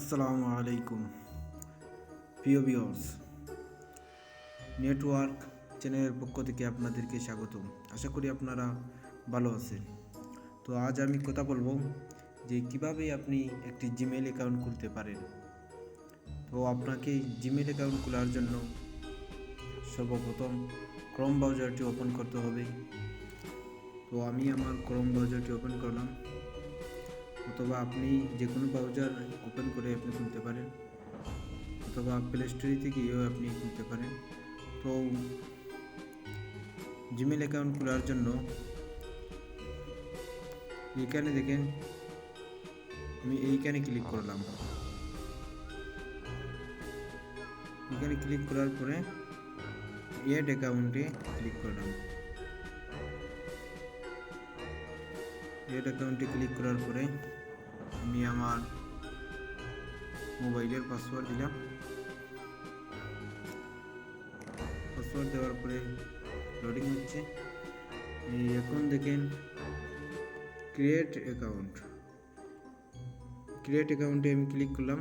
আসসালামু আলাইকুম প্রিয় ভিউয়ার্স, নেটওয়ার্ক চ্যানেলের পক্ষ থেকে আপনাদেরকে স্বাগতম। আশা করি আপনারা ভালো আছেন। তো আজ আমি কথা বলবো যে কিভাবে আপনি একটি জিমেইল অ্যাকাউন্ট খুলতে পারেন। তো আপনাকে জিমেইল অ্যাকাউন্ট খোলার জন্য সর্বপ্রথম ক্রোম ব্রাউজারটি ওপেন করতে হবে। তো আমি আমার ক্রোম ব্রাউজারটি ওপেন করলাম, অথবা আপনি যে কোনো ব্রাউজার ওপেন করে আপনি খুলতে পারেন, অথবা প্লে স্টোরে গিয়েও আপনি খুলতে পারেন। তো জিমেইল অ্যাকাউন্ট খোলার জন্য এখানে দেখেন, আমি এইখানে ক্লিক করলাম। এখানে ক্লিক করার পরে অ্যাড অ্যাকাউন্টে ক্লিক করলাম। অ্যাড অ্যাকাউন্টে ক্লিক করার পরে আমি আমার মোবাইলের পাসওয়ার্ড দিলাম। পাসওয়ার্ড দেওয়ার পরে লোডিং হচ্ছে। এখন দেখেন ক্রিয়েট অ্যাকাউন্টে আমি ক্লিক করলাম।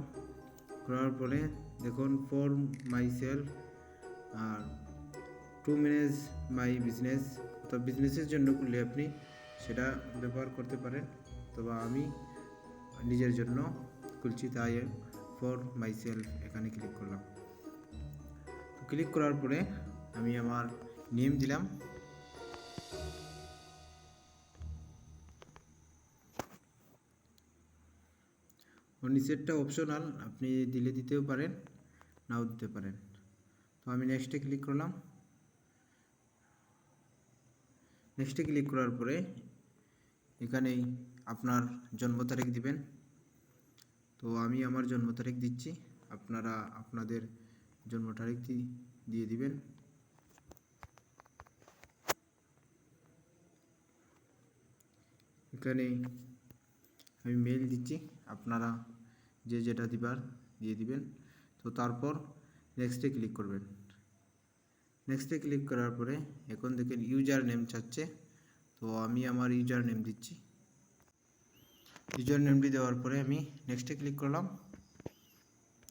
করার পরে দেখুন ফর মাই সেলফ আর টু ম্যানেজ মাই বিজনেস, অর্থাৎ বিজনেসের জন্য খুললে আপনি সেটা ব্যবহার করতে পারেন। তবে আমি নিজের জন্য খুলছি, তাই ফর মাই সেলফ এখানে ক্লিক করলাম। তো ক্লিক করার পরে আমি আমার নেম দিলাম। নিচেরটা অপশনাল, আপনি দিলে দিতেও পারেন, নাও দিতে পারেন। তো আমি নেক্সটে ক্লিক করলাম। নেক্সটে ক্লিক করার পরে এখানেই আপনার জন্ম তারিখ দিবেন। তো আমি আমার জন্ম তারিখ দিচ্ছি, আপনারা আপনাদের জন্ম তারিখ দিয়ে দিবেন। এখানে আমি মেল দিচ্ছি, আপনারা যে যেটা দিবার দিয়ে দিবেন। তো তারপর নেক্সটে ক্লিক করবেন। নেক্সটে ক্লিক করার পরে এখন দেখেন ইউজার নেম চাচ্ছে, তো আমি আমার ইউজার নেম দিচ্ছি। ইউজার নেমটি দেওয়ার পরে আমি নেক্সটে ক্লিক করলাম।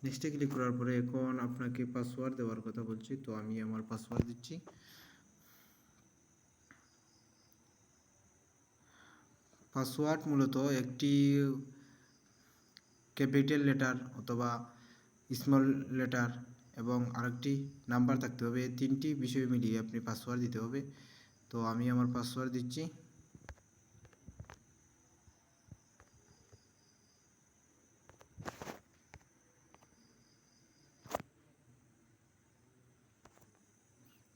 নেক্সটে ক্লিক করার পরে এখন আপনাকে পাসওয়ার্ড দেওয়ার কথা বলছি, তো আমি আমার পাসওয়ার্ড দিচ্ছি। পাসওয়ার্ড মূলত একটি ক্যাপিটাল লেটার অথবা স্মল লেটার এবং আরেকটি নাম্বার থাকতে হবে, তিনটি বিষয় মিলিয়ে আপনি পাসওয়ার্ড দিতে হবে। তো আমি আমার পাসওয়ার্ড দিচ্ছি।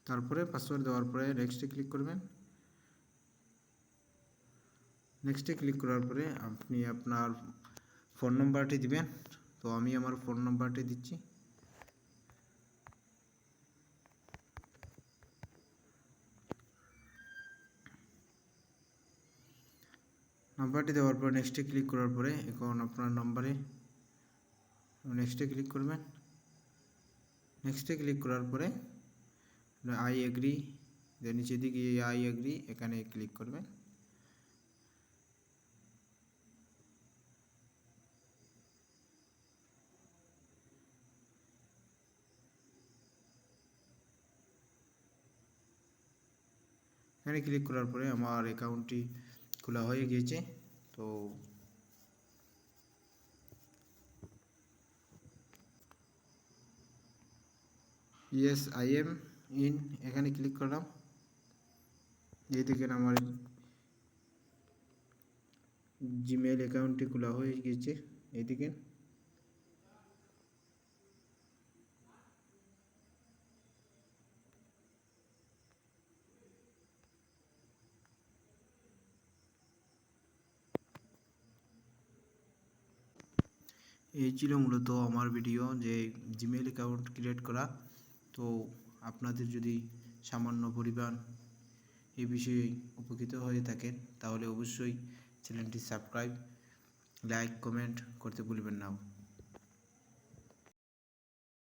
তারপরে পাসওয়ার্ড দেওয়ার পরে নেক্সটে ক্লিক করবেন। নেক্সটে ক্লিক করার পরে আপনি আপনার ফোন নাম্বারটি দিবেন। তো আমি আমার ফোন নাম্বারটি দিচ্ছি। নাম্বারটি দেওয়ার পর নেক্সটে ক্লিক করার পরে এখন আপনার নাম্বারে নেক্সটে ক্লিক করবেন। নেক্সটে ক্লিক করার পরে আই এগ্রি, নিচের দিকে আই এগ্রি এখানে ক্লিক করবেন। এখানে ক্লিক করার পরে আমার অ্যাকাউন্টটি খোলা হয়ে গিয়েছে। তো ইয়েস আই এম ইন এখানে ক্লিক করলাম। এই দেখেন আমার জিমেইল অ্যাকাউন্টটি খোলা হয়ে গিয়েছে। এই দেখেন এই ছিল মূলত আমার ভিডিও, যে জিমেইল অ্যাকাউন্ট ক্রিয়েট করা। তো আপনাদের যদি সামান্য পরিমাণ এই বিষয়ে উপকৃত হয়ে থাকেন তাহলে অবশ্যই চ্যানেলটি সাবস্ক্রাইব, লাইক, কমেন্ট করতে ভুলবেন না।